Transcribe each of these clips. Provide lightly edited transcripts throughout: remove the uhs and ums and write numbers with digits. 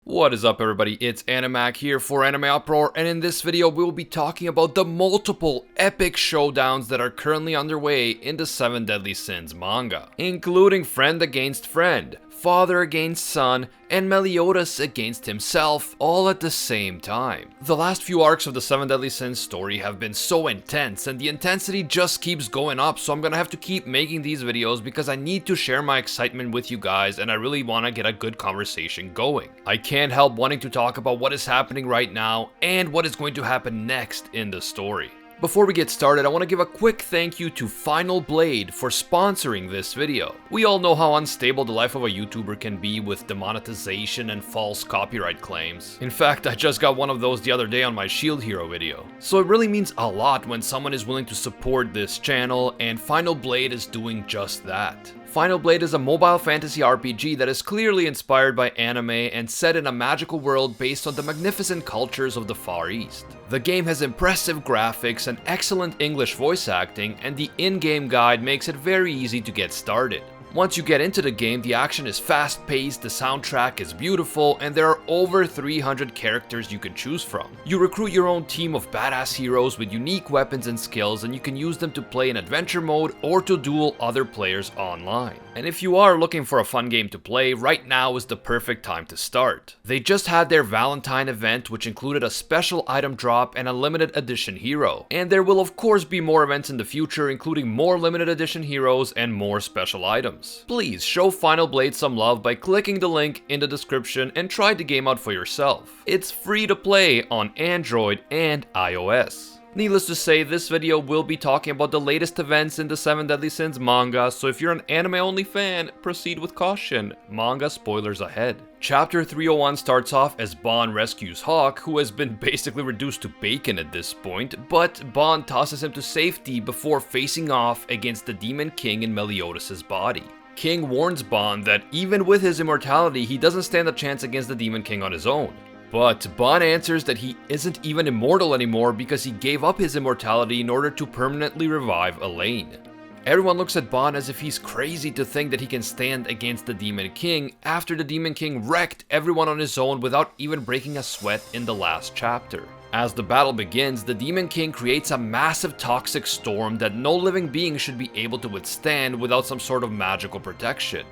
What is up, everybody? It's Animac here for AnimeUproar, and in this video we will be talking about the multiple epic showdowns that are currently underway in the 7 Deadly Sins manga, including friend against friend, father against son, and Meliodas against himself, all at the same time. The last few arcs of the 7 Deadly Sins story have been so intense, and the intensity just keeps going up, so I'm gonna have to keep making these videos because I need to share my excitement with you guys, and I really want to get a good conversation going. I can't help wanting to talk about what is happening right now, and what is going to happen next in the story. Before we get started, I want to give a quick thank you to Final Blade for sponsoring this video. We all know how unstable the life of a YouTuber can be with demonetization and false copyright claims. In fact, I just got one of those the other day on my Shield Hero video. So it really means a lot when someone is willing to support this channel, and Final Blade is doing just that. Final Blade is a mobile fantasy RPG that is clearly inspired by anime and set in a magical world based on the magnificent cultures of the Far East. The game has impressive graphics and excellent English voice acting, and the in-game guide makes it very easy to get started. Once you get into the game, the action is fast-paced, the soundtrack is beautiful, and there are over 300 characters you can choose from. You recruit your own team of badass heroes with unique weapons and skills, and you can use them to play in adventure mode or to duel other players online. And if you are looking for a fun game to play, right now is the perfect time to start. They just had their Valentine event, which included a special item drop and a limited edition hero. And there will of course be more events in the future, including more limited edition heroes and more special items. Please show Final Blade some love by clicking the link in the description and try the game out for yourself. It's free to play on Android and iOS. Needless to say, this video will be talking about the latest events in the 7 Deadly Sins manga, so if you're an anime-only fan, proceed with caution. Manga spoilers ahead. Chapter 301 starts off as Bon rescues Hawk, who has been basically reduced to bacon at this point, but Bon tosses him to safety before facing off against the Demon King in Meliodas' body. King warns Bon that even with his immortality, he doesn't stand a chance against the Demon King on his own. But Bon answers that he isn't even immortal anymore because he gave up his immortality in order to permanently revive Elaine. Everyone looks at Bon as if he's crazy to think that he can stand against the Demon King after the Demon King wrecked everyone on his own without even breaking a sweat in the last chapter. As the battle begins, the Demon King creates a massive toxic storm that no living being should be able to withstand without some sort of magical protection.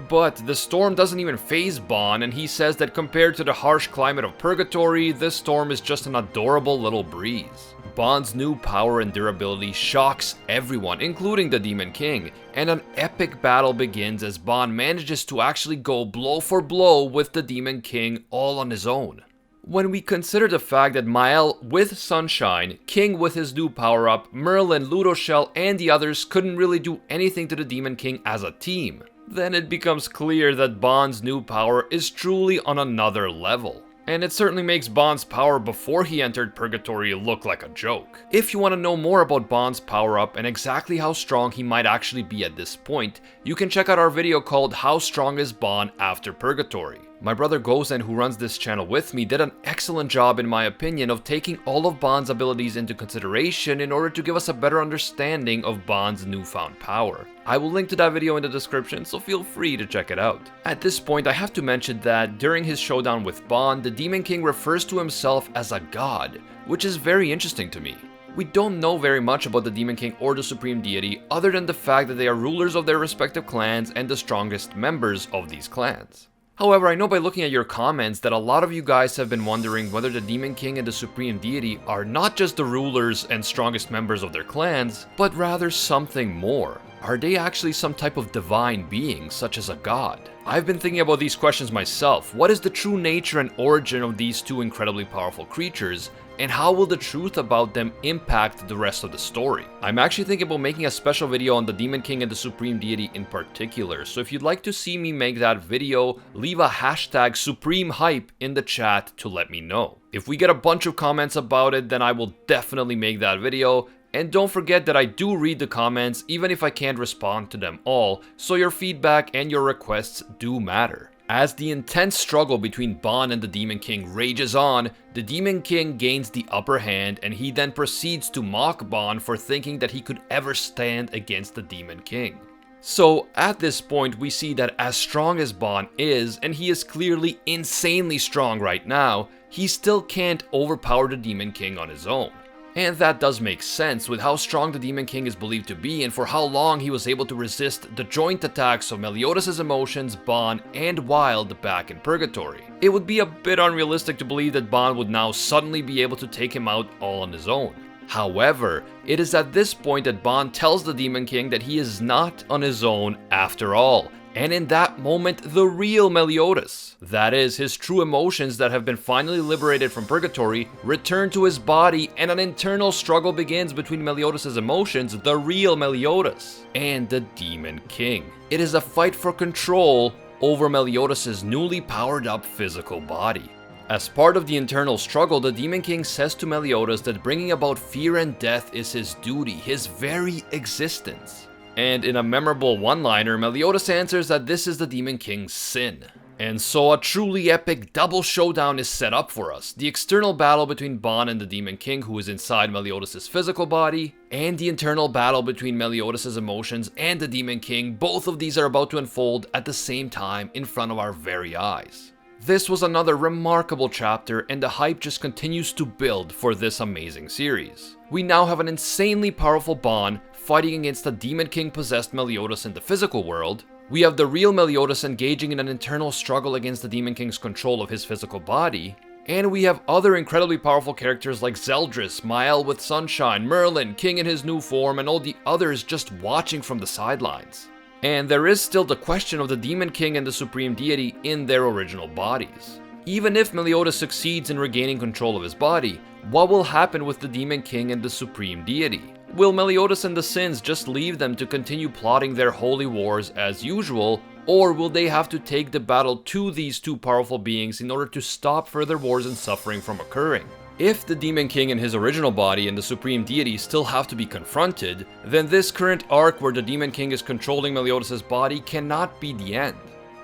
But the storm doesn't even faze Bon, and he says that compared to the harsh climate of Purgatory, this storm is just an adorable little breeze. Bon's new power and durability shocks everyone, including the Demon King, and an epic battle begins as Bon manages to actually go blow for blow with the Demon King all on his own. When we consider the fact that Mael with Sunshine, King with his new power-up, Merlin, Ludoshell, and the others couldn't really do anything to the Demon King as a team, then it becomes clear that Bon's new power is truly on another level. And it certainly makes Bon's power before he entered Purgatory look like a joke. If you want to know more about Bon's power-up and exactly how strong he might actually be at this point, you can check out our video called How Strong is Bon After Purgatory. My brother Gozen, who runs this channel with me, did an excellent job in my opinion of taking all of Bon's abilities into consideration in order to give us a better understanding of Bon's newfound power. I will link to that video in the description, so feel free to check it out. At this point, I have to mention that during his showdown with Bon, the Demon King refers to himself as a god, which is very interesting to me. We don't know very much about the Demon King or the Supreme Deity other than the fact that they are rulers of their respective clans and the strongest members of these clans. However, I know by looking at your comments that a lot of you guys have been wondering whether the Demon King and the Supreme Deity are not just the rulers and strongest members of their clans, but rather something more. Are they actually some type of divine being, such as a god? I've been thinking about these questions myself. What is the true nature and origin of these two incredibly powerful creatures? And how will the truth about them impact the rest of the story? I'm actually thinking about making a special video on the Demon King and the Supreme Deity in particular, so if you'd like to see me make that video, leave a hashtag Supreme Hype in the chat to let me know. If we get a bunch of comments about it, then I will definitely make that video. And don't forget that I do read the comments even if I can't respond to them all, so your feedback and your requests do matter. As the intense struggle between Bon and the Demon King rages on, the Demon King gains the upper hand and he then proceeds to mock Bon for thinking that he could ever stand against the Demon King. So at this point we see that as strong as Ban is, and he is clearly insanely strong right now, he still can't overpower the Demon King on his own. And that does make sense with how strong the Demon King is believed to be and for how long he was able to resist the joint attacks of Meliodas' emotions, Ban, and Wild back in Purgatory. It would be a bit unrealistic to believe that Ban would now suddenly be able to take him out all on his own. However, it is at this point that Ban tells the Demon King that he is not on his own after all. And in that moment, the real Meliodas, that is, his true emotions that have been finally liberated from Purgatory, return to his body, and an internal struggle begins between Meliodas' emotions, the real Meliodas, and the Demon King. It is a fight for control over Meliodas' newly powered up physical body. As part of the internal struggle, the Demon King says to Meliodas that bringing about fear and death is his duty, his very existence. And in a memorable one-liner, Meliodas answers that this is the Demon King's sin. And so a truly epic double showdown is set up for us. The external battle between Ban and the Demon King, who is inside Meliodas' physical body, and the internal battle between Meliodas' emotions and the Demon King. Both of these are about to unfold at the same time in front of our very eyes. This was another remarkable chapter, and the hype just continues to build for this amazing series. We now have an insanely powerful Ban fighting against the Demon King possessed Meliodas in the physical world. We have the real Meliodas engaging in an internal struggle against the Demon King's control of his physical body. And we have other incredibly powerful characters like Zeldris, Mael with Sunshine, Merlin, King in his new form, and all the others just watching from the sidelines. And there is still the question of the Demon King and the Supreme Deity in their original bodies. Even if Meliodas succeeds in regaining control of his body, what will happen with the Demon King and the Supreme Deity? Will Meliodas and the Sins just leave them to continue plotting their holy wars as usual, or will they have to take the battle to these two powerful beings in order to stop further wars and suffering from occurring? If the Demon King in his original body and the Supreme Deity still have to be confronted, then this current arc where the Demon King is controlling Meliodas' body cannot be the end.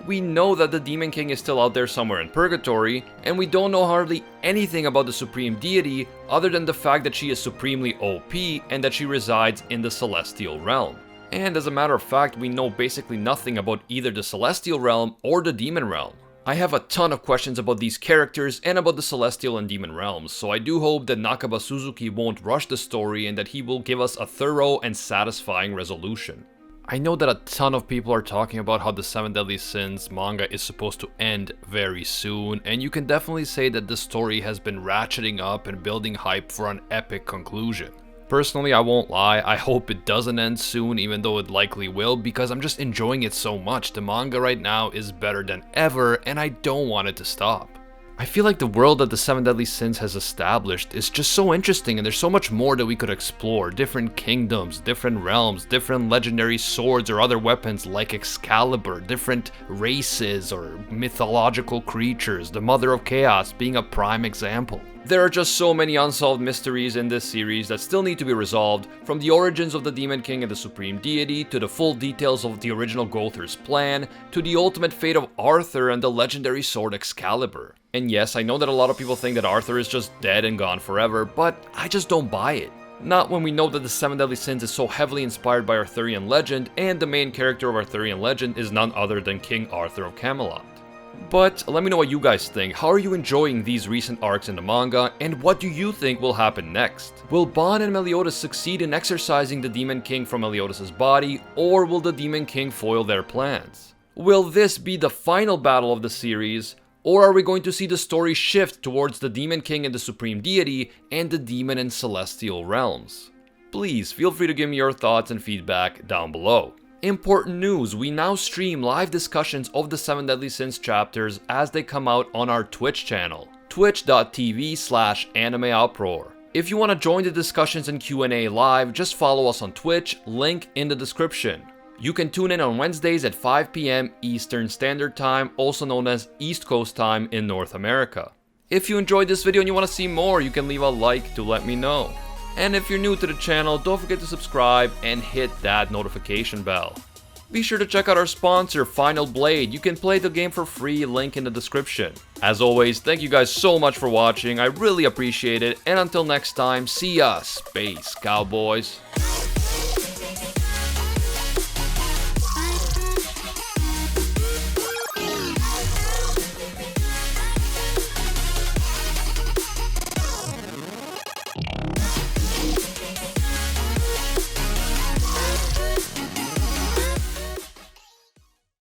We know that the Demon King is still out there somewhere in Purgatory, and we don't know hardly anything about the Supreme Deity other than the fact that she is supremely OP and that she resides in the Celestial Realm. And as a matter of fact, we know basically nothing about either the Celestial Realm or the Demon Realm. I have a ton of questions about these characters and about the Celestial and Demon Realms, so I do hope that Nakaba Suzuki won't rush the story and that he will give us a thorough and satisfying resolution. I know that a ton of people are talking about how the 7 Deadly Sins manga is supposed to end very soon, and you can definitely say that the story has been ratcheting up and building hype for an epic conclusion. Personally, I won't lie, I hope it doesn't end soon, even though it likely will, because I'm just enjoying it so much. The manga right now is better than ever, and I don't want it to stop. I feel like the world that the 7 Deadly Sins has established is just so interesting, and there's so much more that we could explore. Different kingdoms, different realms, different legendary swords or other weapons like Excalibur, different races or mythological creatures, the Mother of Chaos being a prime example. There are just so many unsolved mysteries in this series that still need to be resolved, from the origins of the Demon King and the Supreme Deity, to the full details of the original Gother's plan, to the ultimate fate of Arthur and the legendary sword Excalibur. And yes, I know that a lot of people think that Arthur is just dead and gone forever, but I just don't buy it. Not when we know that the 7 Deadly Sins is so heavily inspired by Arthurian legend, and the main character of Arthurian legend is none other than King Arthur of Camelot. But let me know what you guys think. How are you enjoying these recent arcs in the manga, and what do you think will happen next? Will Ban and Meliodas succeed in exorcising the Demon King from Meliodas' body, or will the Demon King foil their plans? Will this be the final battle of the series, or are we going to see the story shift towards the Demon King and the Supreme Deity and the Demon and Celestial Realms? Please feel free to give me your thoughts and feedback down below. Important news, we now stream live discussions of the 7 Deadly Sins chapters as they come out on our Twitch channel, twitch.tv/AnimeUproar. If you want to join the discussions and Q&A live, just follow us on Twitch, link in the description. You can tune in on Wednesdays at 5 PM Eastern Standard Time, also known as East Coast Time in North America. If you enjoyed this video and you want to see more, you can leave a like to let me know. And if you're new to the channel, don't forget to subscribe and hit that notification bell. Be sure to check out our sponsor, Final Blade. You can play the game for free, link in the description. As always, thank you guys so much for watching, I really appreciate it, and until next time, see ya, Space Cowboys.